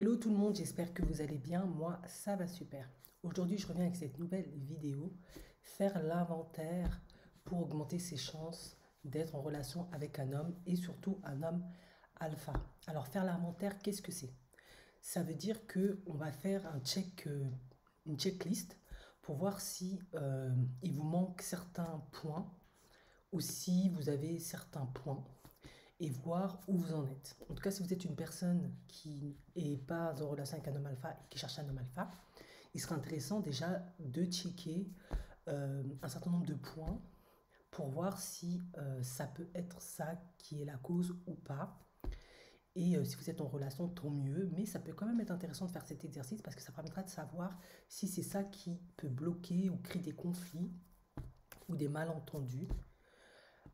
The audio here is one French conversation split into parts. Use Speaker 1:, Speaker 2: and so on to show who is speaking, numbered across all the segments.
Speaker 1: Hello tout le monde, j'espère que vous allez bien. Moi, ça va super. Aujourd'hui, je reviens avec cette nouvelle vidéo, faire l'inventaire pour augmenter ses chances d'être en relation avec un homme et surtout un homme alpha. Alors, faire l'inventaire, qu'est-ce que c'est? Ça veut dire que on va faire une checklist pour voir si il vous manque certains points ou si vous avez certains points et voir où vous en êtes. En tout cas, si vous êtes une personne qui n'est pas en relation avec un homme alpha et qui cherche un homme alpha, il sera intéressant déjà de checker un certain nombre de points pour voir si ça peut être ça qui est la cause ou pas. Et si vous êtes en relation, tant mieux. Mais ça peut quand même être intéressant de faire cet exercice parce que ça permettra de savoir si c'est ça qui peut bloquer ou créer des conflits ou des malentendus.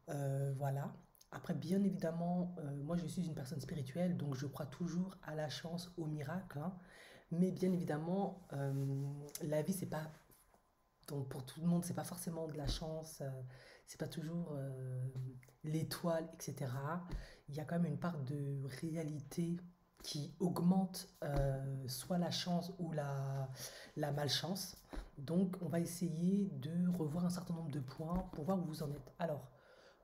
Speaker 1: Voilà. Après, bien évidemment, moi je suis une personne spirituelle, donc je crois toujours à la chance, au miracle, hein. Mais bien évidemment, la vie, c'est pas, donc pour tout le monde, c'est pas forcément de la chance, c'est pas toujours l'étoile, etc. Il y a quand même une part de réalité qui augmente soit la chance ou la malchance. Donc, on va essayer de revoir un certain nombre de points pour voir où vous en êtes. Alors,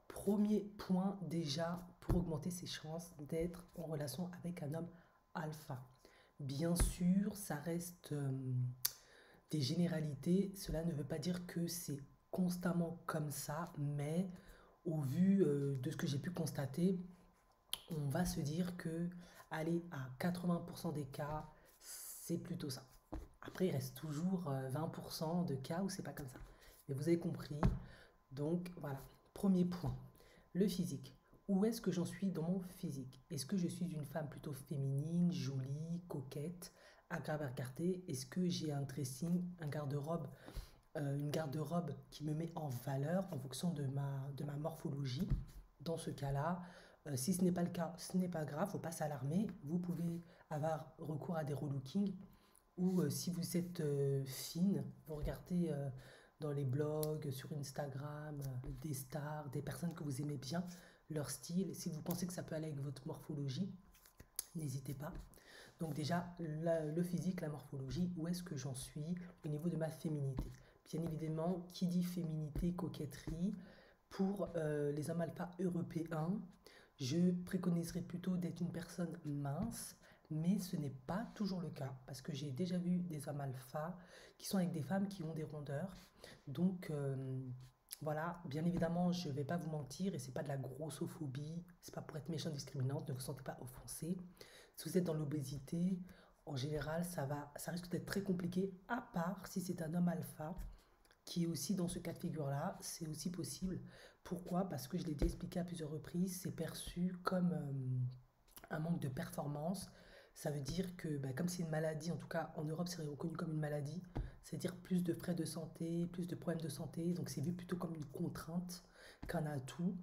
Speaker 1: premier point déjà pour augmenter ses chances d'être en relation avec un homme alpha. Bien sûr, ça reste des généralités. Cela ne veut pas dire que c'est constamment comme ça, mais au vu de ce que j'ai pu constater, on va se dire que, allez, à 80% des cas, c'est plutôt ça. Après, il reste toujours 20% de cas où c'est pas comme ça. Mais vous avez compris. Donc voilà, premier point. Le physique. Où est-ce que j'en suis dans mon physique? Est-ce que je suis une femme plutôt féminine, jolie, coquette, agréable à regarder? Est-ce que j'ai un dressing, un garde-robe, une garde-robe qui me met en valeur en fonction de ma morphologie? Dans ce cas-là, si ce n'est pas le cas, ce n'est pas grave, il ne faut pas s'alarmer. Vous pouvez avoir recours à des relookings ou si vous êtes fine, vous regardez dans les blogs, sur Instagram, des stars, des personnes que vous aimez bien, leur style. Si vous pensez que ça peut aller avec votre morphologie, n'hésitez pas. Donc déjà, le physique, la morphologie, où est-ce que j'en suis au niveau de ma féminité? Bien évidemment, qui dit féminité, coquetterie, pour les hommes alpha européens, je préconiserais plutôt d'être une personne mince, mais ce n'est pas toujours le cas, parce que j'ai déjà vu des hommes alpha qui sont avec des femmes qui ont des rondeurs. Donc voilà, bien évidemment, je ne vais pas vous mentir, et c'est pas de la grossophobie, c'est pas pour être méchante, discriminante, ne vous sentez pas offensé. Si vous êtes dans l'obésité, en général, ça risque d'être très compliqué, à part si c'est un homme alpha qui est aussi dans ce cas de figure-là, c'est aussi possible. Pourquoi? Parce que je l'ai déjà expliqué à plusieurs reprises, c'est perçu comme un manque de performance. Ça veut dire que, bah, comme c'est une maladie, en tout cas en Europe, c'est reconnu comme une maladie, c'est-à-dire plus de frais de santé, plus de problèmes de santé, donc c'est vu plutôt comme une contrainte qu'un atout.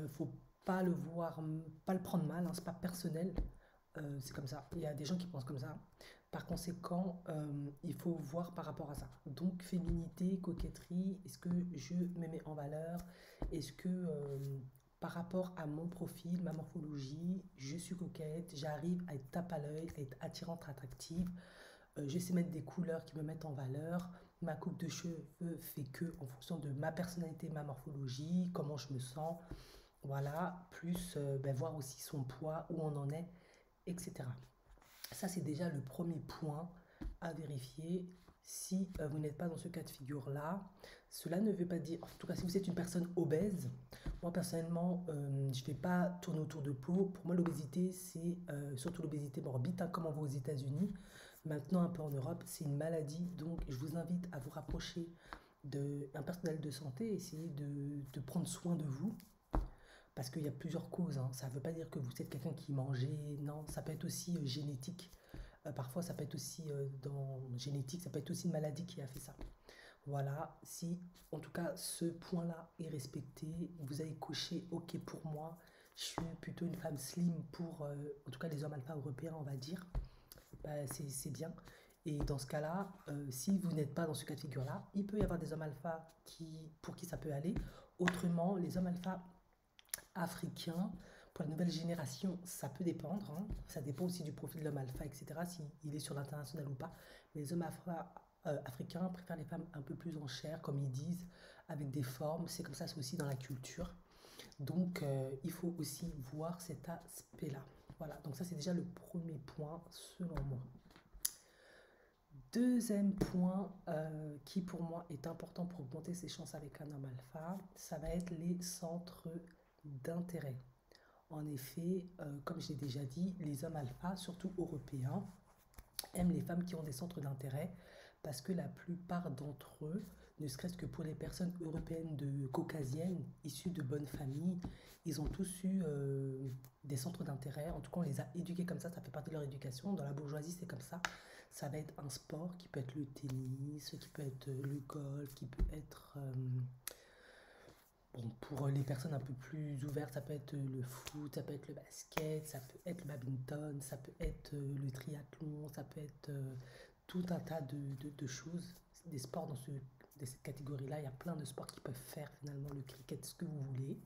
Speaker 1: Faut pas le voir, pas le prendre mal, hein, c'est pas personnel, c'est comme ça. Il y a des gens qui pensent comme ça. Par conséquent, il faut voir par rapport à ça. Donc, féminité, coquetterie, est-ce que je me mets en valeur? Est-ce que par rapport à mon profil, ma morphologie, je suis coquette, j'arrive à être tape à l'œil, à être attirante, attractive, je sais mettre des couleurs qui me mettent en valeur, ma coupe de cheveux fait que en fonction de ma personnalité, ma morphologie, comment je me sens, voilà, plus ben, voir aussi son poids, où on en est, etc. Ça, c'est déjà le premier point à vérifier si vous n'êtes pas dans ce cas de figure-là. Cela ne veut pas dire, en tout cas, si vous êtes une personne obèse, moi personnellement, je ne vais pas tourner autour de peau. Pour moi, l'obésité, c'est surtout l'obésité morbide, hein, comme on voit aux États-Unis. Maintenant, un peu en Europe, c'est une maladie. Donc, je vous invite à vous rapprocher d'un personnel de santé, essayer de prendre soin de vous. Parce qu'il y a plusieurs causes, hein. Ça ne veut pas dire que vous êtes quelqu'un qui mangeait, non, ça peut être aussi génétique. Parfois, ça peut être aussi dans génétique, ça peut être aussi une maladie qui a fait ça. Voilà, si en tout cas ce point-là est respecté, vous avez coché OK pour moi, je suis plutôt une femme slim pour en tout cas les hommes alpha européens, on va dire, bah, c'est bien. Et dans ce cas-là, si vous n'êtes pas dans ce cas de figure-là, il peut y avoir des hommes alpha pour qui ça peut aller. Autrement, les hommes alpha africains, Pour la nouvelle génération, ça peut dépendre, hein. Ça dépend aussi du profil de l'homme alpha, etc., s'il est sur l'international ou pas. Mais les hommes africains préfèrent les femmes un peu plus en chair, comme ils disent, avec des formes. C'est comme ça, c'est aussi dans la culture. Donc, il faut aussi voir cet aspect-là. Voilà, donc ça, c'est déjà le premier point, selon moi. Deuxième point qui, pour moi, est important pour augmenter ses chances avec un homme alpha, ça va être les centres d'intérêt. En effet, comme je l'ai déjà dit, les hommes alpha, surtout européens, aiment les femmes qui ont des centres d'intérêt parce que la plupart d'entre eux, ne serait-ce que pour les personnes européennes caucasiennes, issues de bonnes familles, ils ont tous eu des centres d'intérêt. En tout cas, on les a éduqués comme ça fait partie de leur éducation. Dans la bourgeoisie, c'est comme ça. Ça va être un sport qui peut être le tennis, qui peut être le golf, qui peut être... bon, pour les personnes un peu plus ouvertes, ça peut être le foot, ça peut être le basket, ça peut être le badminton, ça peut être le triathlon, ça peut être tout un tas de choses, des sports de cette catégorie-là. Il y a plein de sports qui peuvent faire finalement le cricket, ce que vous voulez.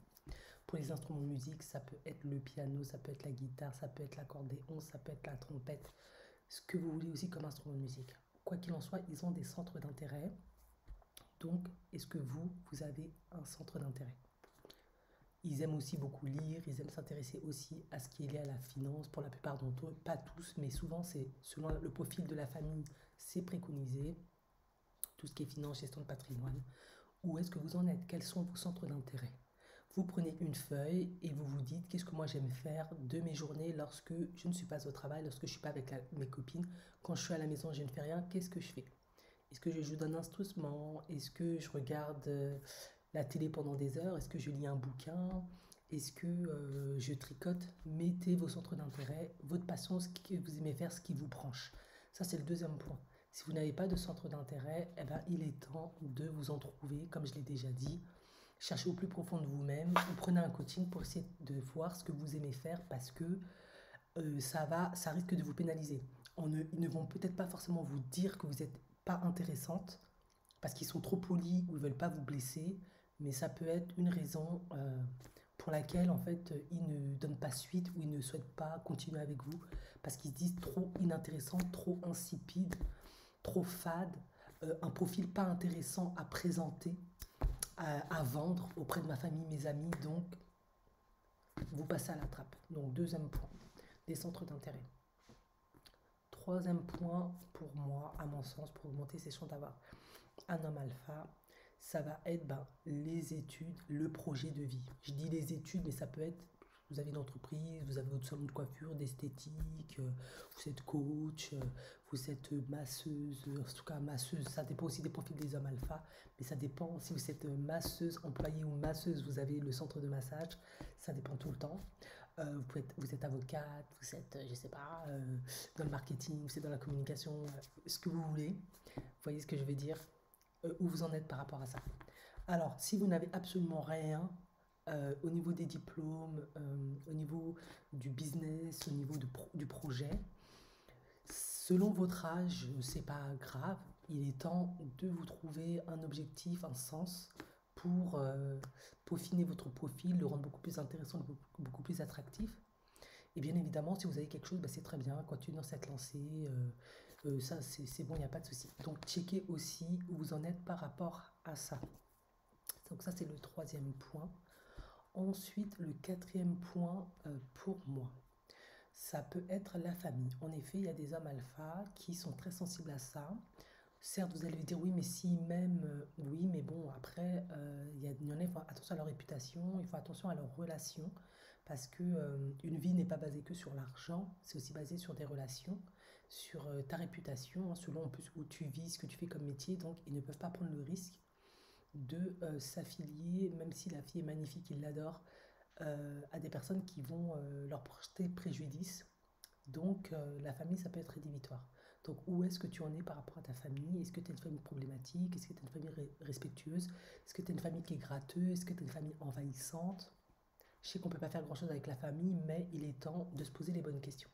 Speaker 1: Pour les instruments de musique, ça peut être le piano, ça peut être la guitare, ça peut être l'accordéon, ça peut être la trompette, ce que vous voulez aussi comme instrument de musique. Quoi qu'il en soit, ils ont des centres d'intérêt. Donc, est-ce que vous avez un centre d'intérêt? Ils aiment aussi beaucoup lire, ils aiment s'intéresser aussi à ce qui est lié à la finance, pour la plupart d'entre eux, pas tous, mais souvent, c'est selon le profil de la famille, c'est préconisé, tout ce qui est finance, gestion de patrimoine. Où est-ce que vous en êtes? Quels sont vos centres d'intérêt? Vous prenez une feuille et vous vous dites qu'est-ce que moi j'aime faire de mes journées lorsque je ne suis pas au travail, lorsque je ne suis pas avec mes copines, quand je suis à la maison, je ne fais rien, qu'est-ce que je fais? Est-ce que je joue d'un instrument? Est-ce que je regarde la télé pendant des heures? Est-ce que je lis un bouquin? Est-ce que je tricote? Mettez vos centres d'intérêt, votre passion, ce que vous aimez faire, ce qui vous branche. Ça, c'est le deuxième point. Si vous n'avez pas de centre d'intérêt, eh ben, il est temps de vous en trouver, comme je l'ai déjà dit. Cherchez au plus profond de vous-même ou prenez un coaching pour essayer de voir ce que vous aimez faire parce que ça risque de vous pénaliser. Ils ne vont peut-être pas forcément vous dire que vous n'êtes pas intéressante parce qu'ils sont trop polis ou ils ne veulent pas vous blesser, mais ça peut être une raison pour laquelle en fait ils ne donnent pas suite ou ils ne souhaitent pas continuer avec vous parce qu'ils se disent trop inintéressant, trop insipide, trop fade, un profil pas intéressant à présenter, à vendre auprès de ma famille, mes amis, donc vous passez à la trappe. Donc deuxième point, des centres d'intérêt. Troisième point pour moi, à mon sens, pour augmenter ses chances d'avoir un homme alpha, ça va être les études, le projet de vie. Je dis les études, mais ça peut être, vous avez une entreprise, vous avez votre salon de coiffure, d'esthétique, vous êtes coach, vous êtes masseuse, en tout cas masseuse, ça dépend aussi des profils des hommes alpha, mais ça dépend, si vous êtes masseuse, employée ou masseuse, vous avez le centre de massage, ça dépend tout le temps. Vous êtes avocate, vous êtes, je sais pas, dans le marketing, vous êtes dans la communication, ce que vous voulez. Vous voyez ce que je veux dire? Où vous en êtes par rapport à ça. Alors, si vous n'avez absolument rien au niveau des diplômes, au niveau du business, au niveau du projet, selon votre âge, c'est pas grave, il est temps de vous trouver un objectif, un sens pour peaufiner votre profil, le rendre beaucoup plus intéressant, beaucoup plus attractif. Et bien évidemment, si vous avez quelque chose, c'est très bien, continuez dans cette lancée, ça c'est bon, il n'y a pas de souci. Donc checkez aussi où vous en êtes par rapport à ça. Donc ça c'est le troisième point. Ensuite, le quatrième point pour moi, ça peut être la famille. En effet, il y a des hommes alpha qui sont très sensibles à ça. Certes, vous allez me dire oui, mais s'ils m'aiment, oui, mais bon, après, il y en a, il faut attention à leur réputation, il faut attention à leurs relations, parce que une vie n'est pas basée que sur l'argent, c'est aussi basé sur des relations, sur ta réputation, hein, selon en plus où tu vis, ce que tu fais comme métier, donc ils ne peuvent pas prendre le risque de s'affilier, même si la fille est magnifique, ils l'adorent, à des personnes qui vont leur porter préjudice. Donc la famille, ça peut être rédhibitoire. Donc où est-ce que tu en es par rapport à ta famille? Est-ce que tu as une famille problématique? Est-ce que tu as une famille respectueuse? Est-ce que tu as une famille qui est gratteuse? Est-ce que tu as une famille envahissante? Je sais qu'on ne peut pas faire grand-chose avec la famille, mais il est temps de se poser les bonnes questions.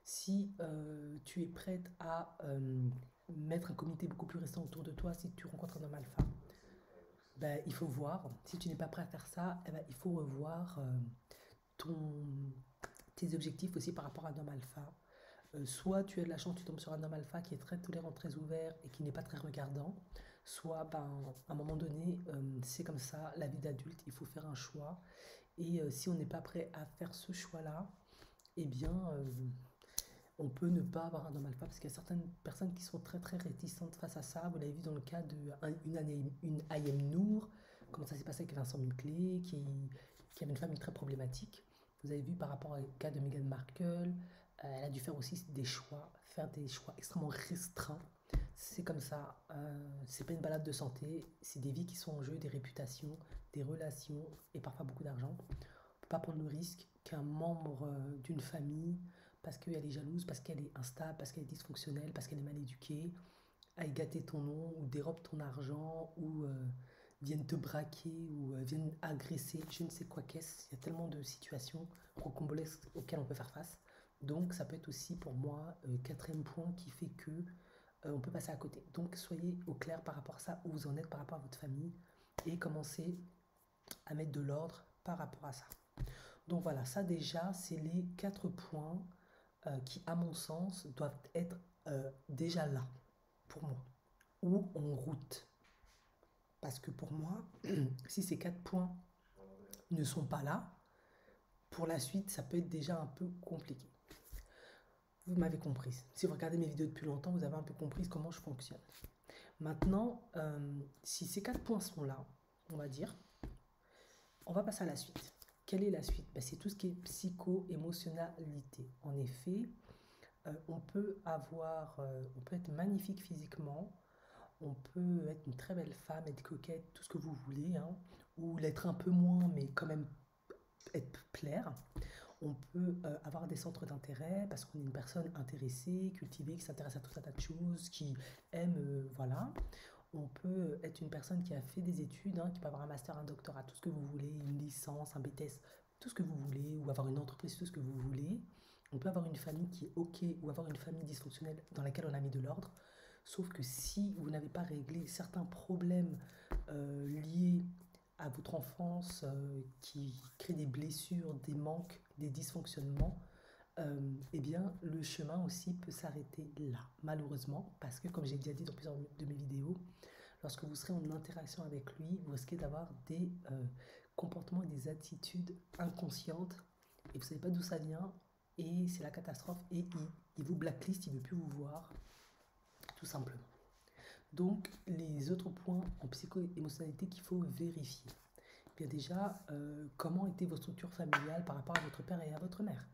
Speaker 1: Si tu es prête à mettre un comité beaucoup plus restant autour de toi, si tu rencontres un homme alpha, il faut voir. Si tu n'es pas prêt à faire ça, il faut revoir ton, tes objectifs aussi par rapport à un homme alpha. Soit tu as de la chance, tu tombes sur un homme alpha qui est très tolérant, très ouvert et qui n'est pas très regardant. Soit, ben, à un moment donné, c'est comme ça, la vie d'adulte, il faut faire un choix. Et si on n'est pas prêt à faire ce choix-là, eh bien, on peut ne pas avoir un homme alpha parce qu'il y a certaines personnes qui sont très très réticentes face à ça. Vous l'avez vu dans le cas une Ayem Nour, comment ça s'est passé avec Vincent Miclé, qui avait une famille très problématique. Vous avez vu par rapport au cas de Meghan Markle, elle a dû faire des choix extrêmement restreints. C'est comme ça, c'est pas une balade de santé, c'est des vies qui sont en jeu, des réputations, des relations et parfois beaucoup d'argent. On ne peut pas prendre le risque qu'un membre d'une famille, parce qu'elle est jalouse, parce qu'elle est instable, parce qu'elle est dysfonctionnelle, parce qu'elle est mal éduquée, aille gâter ton nom ou dérobe ton argent ou viennent te braquer ou viennent agresser, je ne sais quoi qu'est-ce. Il y a tellement de situations rocambolesques auxquelles on peut faire face. Donc ça peut être aussi pour moi quatrième point qui fait que on peut passer à côté. Donc soyez au clair par rapport à ça, où vous en êtes par rapport à votre famille et commencez à mettre de l'ordre par rapport à ça. Donc voilà, ça déjà, c'est les 4 points qui, à mon sens, doivent être déjà là, pour moi, ou en route. Parce que pour moi, si ces 4 points ne sont pas là, pour la suite, ça peut être déjà un peu compliqué. Vous m'avez compris. Si vous regardez mes vidéos depuis longtemps, vous avez un peu compris comment je fonctionne. Maintenant, si ces 4 points sont là, on va dire, on va passer à la suite. Quelle est la suite? Ben, c'est tout ce qui est psycho-émotionnalité. En effet, on peut être magnifique physiquement, on peut être une très belle femme, être coquette, tout ce que vous voulez, hein, ou l'être un peu moins, mais quand même plaire. On peut avoir des centres d'intérêt parce qu'on est une personne intéressée, cultivée, qui s'intéresse à tout un tas de choses, qui aime, voilà. On peut être une personne qui a fait des études, hein, qui peut avoir un master, un doctorat, tout ce que vous voulez, une licence, un BTS, tout ce que vous voulez, ou avoir une entreprise, tout ce que vous voulez. On peut avoir une famille qui est OK, ou avoir une famille dysfonctionnelle dans laquelle on a mis de l'ordre. Sauf que si vous n'avez pas réglé certains problèmes liés à votre enfance qui créent des blessures, des manques, des dysfonctionnements, eh bien, le chemin aussi peut s'arrêter là, malheureusement, parce que, comme j'ai déjà dit dans plusieurs de mes vidéos, lorsque vous serez en interaction avec lui, vous risquez d'avoir des comportements et des attitudes inconscientes, et vous ne savez pas d'où ça vient, et c'est la catastrophe, et il vous blacklist, il ne veut plus vous voir, tout simplement. Donc, les autres points en psycho-émotionnalité qu'il faut vérifier. Bien déjà, comment était votre structure familiale par rapport à votre père et à votre mère?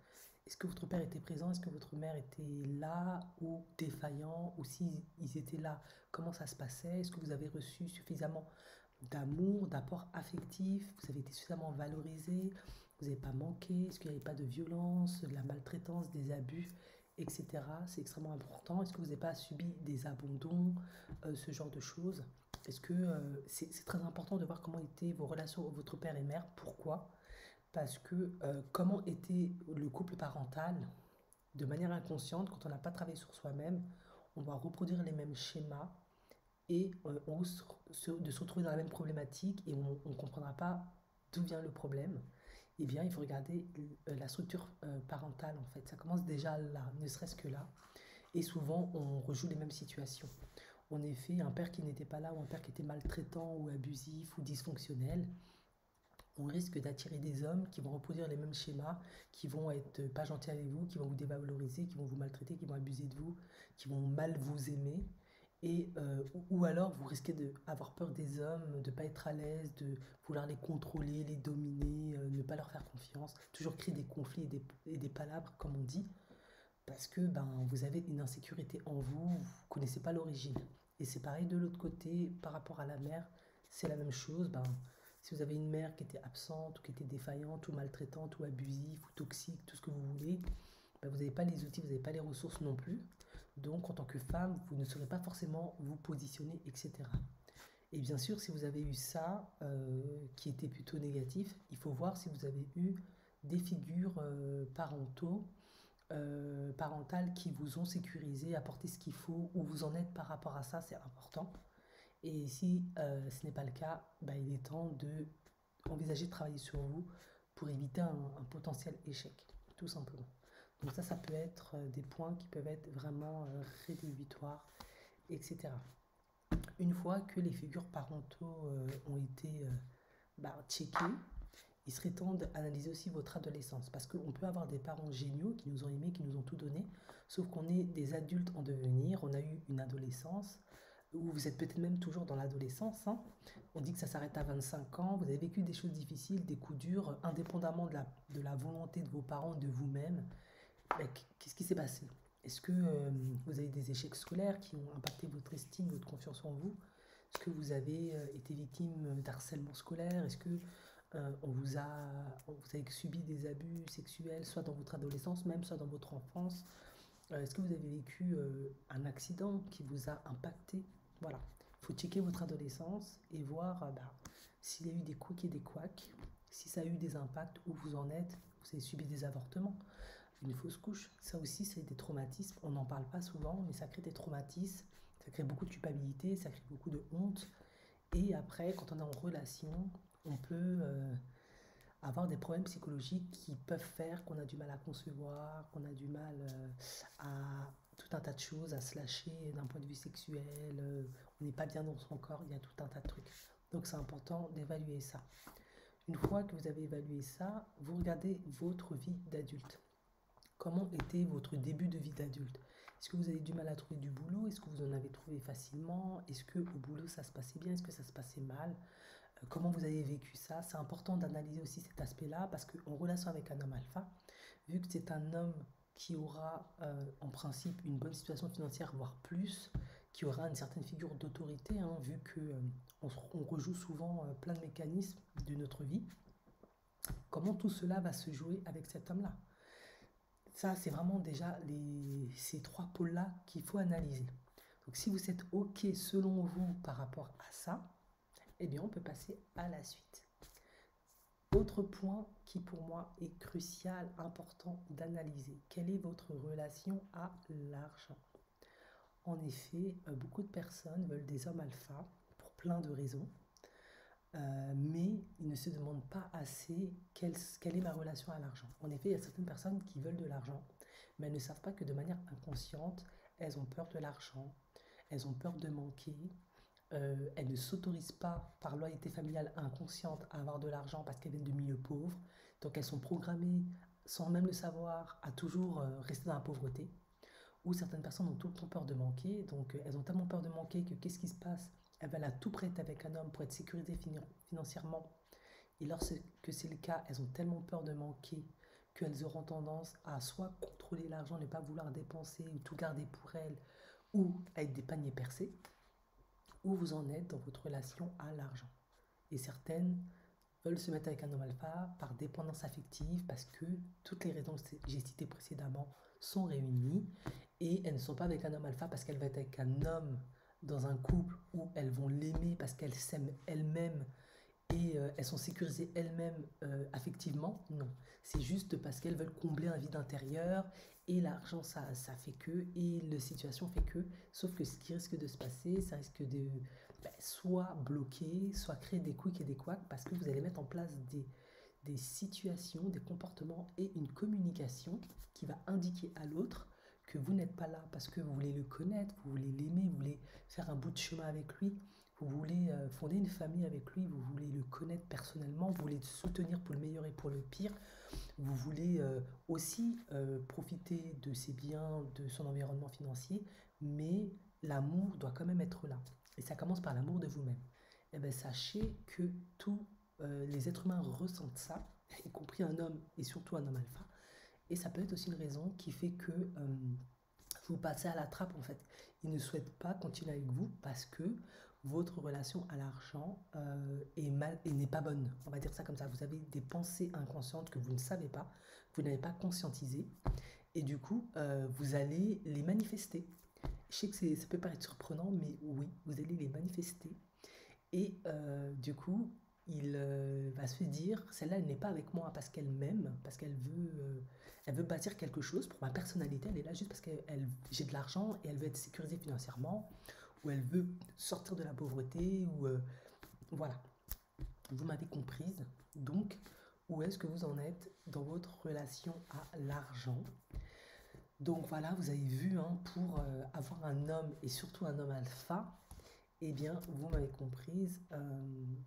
Speaker 1: Est-ce que votre père était présent? Est-ce que votre mère était là ou défaillant? Ou s'ils étaient là, comment ça se passait? Est-ce que vous avez reçu suffisamment d'amour, d'apport affectif? Vous avez été suffisamment valorisé? Vous n'avez pas manqué? Est-ce qu'il n'y avait pas de violence, de la maltraitance, des abus, etc. C'est extrêmement important. Est-ce que vous n'avez pas subi des abandons, ce genre de choses? Est-ce que c'est très important de voir comment étaient vos relations avec votre père et mère? Pourquoi? Parce que comment était le couple parental de manière inconsciente, quand on n'a pas travaillé sur soi-même, on va reproduire les mêmes schémas et on risque de se retrouver dans la même problématique et on ne comprendra pas d'où vient le problème. Eh bien, il faut regarder la structure parentale, en fait. Ça commence déjà là, ne serait-ce que là. Et souvent, on rejoue les mêmes situations. En effet, un père qui n'était pas là ou un père qui était maltraitant ou abusif ou dysfonctionnel, on risque d'attirer des hommes qui vont reproduire les mêmes schémas, qui vont être pas gentils avec vous, qui vont vous dévaloriser, qui vont vous maltraiter, qui vont abuser de vous, qui vont mal vous aimer. Et, ou alors vous risquez d'avoir peur des hommes, de ne pas être à l'aise, de vouloir les contrôler, les dominer, ne pas leur faire confiance, toujours créer des conflits et des palabres, comme on dit, parce que ben, vous avez une insécurité en vous, vous ne connaissez pas l'origine. Et c'est pareil de l'autre côté, par rapport à la mère, c'est la même chose. Ben, si vous avez une mère qui était absente, ou qui était défaillante, ou maltraitante, ou abusive, ou toxique, tout ce que vous voulez, ben, vous n'avez pas les outils, vous n'avez pas les ressources non plus. Donc en tant que femme, vous ne saurez pas forcément vous positionner, etc. Et bien sûr, si vous avez eu ça, qui était plutôt négatif, il faut voir si vous avez eu des figures parentales qui vous ont sécurisé, apporté ce qu'il faut, où vous en êtes par rapport à ça, c'est important. Et si ce n'est pas le cas, bah, il est temps de envisager de travailler sur vous pour éviter un potentiel échec, tout simplement. Donc ça peut être des points qui peuvent être vraiment rédhibitoires, etc. Une fois que les figures parentaux ont été checkées, il serait temps d'analyser aussi votre adolescence. Parce qu'on peut avoir des parents géniaux qui nous ont aimés, qui nous ont tout donné, sauf qu'on est des adultes en devenir, on a eu une adolescence, ou vous êtes peut-être même toujours dans l'adolescence. Hein. On dit que ça s'arrête à 25 ans, vous avez vécu des choses difficiles, des coups durs, indépendamment de la volonté de vos parents, de vous-même. Qu'est-ce qui s'est passé? Est-ce que vous avez des échecs scolaires qui ont impacté votre estime, votre confiance en vous? Est-ce que vous avez été victime d'harcèlement scolaire? Est-ce que vous avez subi des abus sexuels, soit dans votre adolescence, même soit dans votre enfance? Est-ce que vous avez vécu un accident qui vous a impacté? Voilà. Il faut checker votre adolescence et voir s'il y a eu des couacs et des couacs, si ça a eu des impacts, où vous en êtes. Vous avez subi des avortements, une fausse couche. Ça aussi, c'est des traumatismes. On n'en parle pas souvent, mais ça crée des traumatismes. Ça crée beaucoup de culpabilité, ça crée beaucoup de honte. Et après, quand on est en relation, on peut avoir des problèmes psychologiques qui peuvent faire qu'on a du mal à concevoir, qu'on a du mal à tout un tas de choses, à se lâcher d'un point de vue sexuel, on n'est pas bien dans son corps, il y a tout un tas de trucs. Donc c'est important d'évaluer ça. Une fois que vous avez évalué ça, vous regardez votre vie d'adulte. Comment était votre début de vie d'adulte? Est-ce que vous avez du mal à trouver du boulot? Est-ce que vous en avez trouvé facilement? Est-ce que au boulot ça se passait bien? Est-ce que ça se passait mal? Comment vous avez vécu ça? C'est important d'analyser aussi cet aspect-là parce qu'en relation avec un homme alpha, vu que c'est un homme qui aura en principe une bonne situation financière, voire plus, qui aura une certaine figure d'autorité, hein, vu qu'on on rejoue souvent plein de mécanismes de notre vie, comment tout cela va se jouer avec cet homme-là? Ça, c'est vraiment déjà ces trois pôles-là qu'il faut analyser. Donc si vous êtes OK selon vous par rapport à ça, eh bien on peut passer à la suite. Autre point qui pour moi est crucial, important d'analyser. Quelle est votre relation à l'argent? En effet, beaucoup de personnes veulent des hommes alpha pour plein de raisons. Mais ils ne se demandent pas assez quelle est ma relation à l'argent. En effet, il y a certaines personnes qui veulent de l'argent, mais elles ne savent pas que de manière inconsciente, elles ont peur de l'argent, elles ont peur de manquer, elles ne s'autorisent pas par loyauté familiale inconsciente à avoir de l'argent parce qu'elles viennent de milieux pauvres, donc elles sont programmées sans même le savoir à toujours rester dans la pauvreté, ou certaines personnes ont tout le temps peur de manquer, donc elles ont tellement peur de manquer que qu'est-ce qui se passe? Elles veulent à tout prêt être avec un homme pour être sécurisées financièrement. Et lorsque c'est le cas, elles ont tellement peur de manquer qu'elles auront tendance à soit contrôler l'argent, ne pas vouloir dépenser ou tout garder pour elles, ou à être des paniers percés. Où vous en êtes dans votre relation à l'argent? Et certaines veulent se mettre avec un homme alpha par dépendance affective parce que toutes les raisons que j'ai citées précédemment sont réunies et elles ne sont pas avec un homme alpha parce qu'elles veulent être avec un homme dans un couple où elles vont l'aimer parce qu'elles s'aiment elles-mêmes et elles sont sécurisées elles-mêmes affectivement. Non, c'est juste parce qu'elles veulent combler un vide intérieur et l'argent ça fait que et la situation fait que, sauf que ce qui risque de se passer, ça risque de soit bloquer, soit créer des couics et des couacs parce que vous allez mettre en place des situations, des comportements et une communication qui va indiquer à l'autre que vous n'êtes pas là parce que vous voulez le connaître, vous voulez l'aimer, vous voulez faire un bout de chemin avec lui, vous voulez fonder une famille avec lui, vous voulez le connaître personnellement, vous voulez le soutenir pour le meilleur et pour le pire, vous voulez aussi profiter de ses biens, de son environnement financier, mais l'amour doit quand même être là. Et ça commence par l'amour de vous-même. Et bien sachez que tous les êtres humains ressentent ça, y compris un homme et surtout un homme alpha. Et ça peut être aussi une raison qui fait que vous passez à la trappe en fait. Ils ne souhaitent pas continuer avec vous parce que votre relation à l'argent est mal et n'est pas bonne. On va dire ça comme ça. Vous avez des pensées inconscientes que vous ne savez pas, vous n'avez pas conscientisé, et du coup, vous allez les manifester. Je sais que ça peut paraître surprenant, mais oui, vous allez les manifester. Et du coup, il va se dire, celle-là, elle n'est pas avec moi parce qu'elle m'aime, parce elle veut bâtir quelque chose pour ma personnalité. Elle est là juste parce que j'ai de l'argent et elle veut être sécurisée financièrement, ou elle veut sortir de la pauvreté, ou voilà. Vous m'avez comprise. Donc, où est-ce que vous en êtes dans votre relation à l'argent. Donc voilà, vous avez vu, hein, pour avoir un homme et surtout un homme alpha, eh bien, vous m'avez comprise,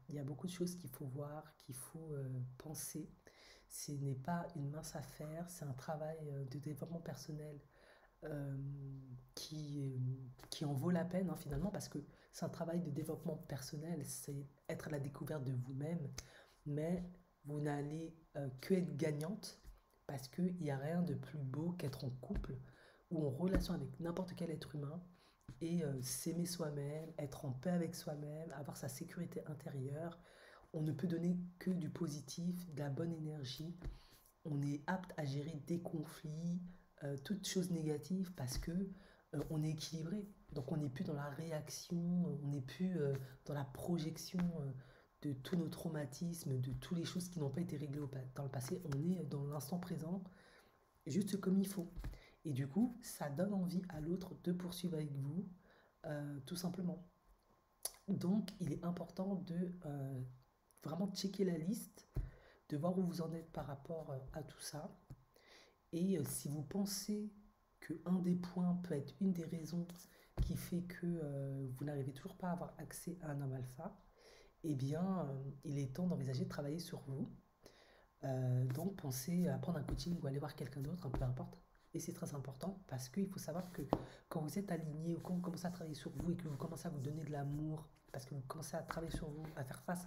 Speaker 1: il y a beaucoup de choses qu'il faut voir, qu'il faut penser. Ce n'est pas une mince affaire, c'est un travail de développement personnel euh, qui, euh, qui en vaut la peine, hein, finalement, parce que c'est un travail de développement personnel, c'est être à la découverte de vous-même, mais vous n'allez que être gagnante, parce qu'il n'y a rien de plus beau qu'être en couple ou en relation avec n'importe quel être humain et s'aimer soi-même, être en paix avec soi-même, avoir sa sécurité intérieure. On ne peut donner que du positif, de la bonne énergie. On est apte à gérer des conflits, toutes choses négatives parce que on est équilibré. Donc on n'est plus dans la réaction, on n'est plus dans la projection de tous nos traumatismes, de toutes les choses qui n'ont pas été réglées dans le passé. On est dans l'instant présent, juste comme il faut. Et du coup, ça donne envie à l'autre de poursuivre avec vous, tout simplement. Donc, il est important de vraiment checker la liste, de voir où vous en êtes par rapport à tout ça. Et si vous pensez qu'un des points peut être une des raisons qui fait que vous n'arrivez toujours pas à avoir accès à un homme alpha, eh bien, il est temps d'envisager de travailler sur vous. Donc, pensez à prendre un coaching ou aller voir quelqu'un d'autre, peu importe. Et c'est très important parce qu'il faut savoir que quand vous êtes aligné ou quand vous commencez à travailler sur vous et que vous commencez à vous donner de l'amour, parce que vous commencez à travailler sur vous, à faire face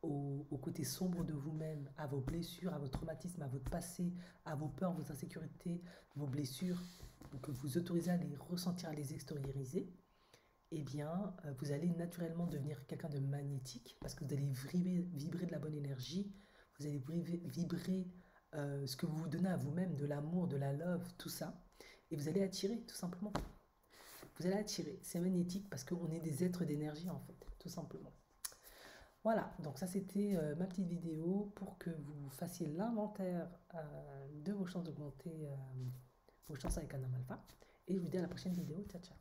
Speaker 1: au côté sombre de vous-même, à vos blessures, à vos traumatismes, à votre passé, à vos peurs, vos insécurités, vos blessures, que vous autorisez à les ressentir, à les extérioriser, eh bien, vous allez naturellement devenir quelqu'un de magnétique parce que vous allez vibrer de la bonne énergie, vous allez vibrer ce que vous vous donnez à vous-même, de l'amour, de la love, tout ça, et vous allez attirer, tout simplement. Vous allez attirer, c'est magnétique parce qu'on est des êtres d'énergie en fait, tout simplement. Voilà, donc ça c'était ma petite vidéo pour que vous fassiez l'inventaire de vos chances d'augmenter vos chances avec un homme alpha. Et je vous dis à la prochaine vidéo. Ciao, ciao.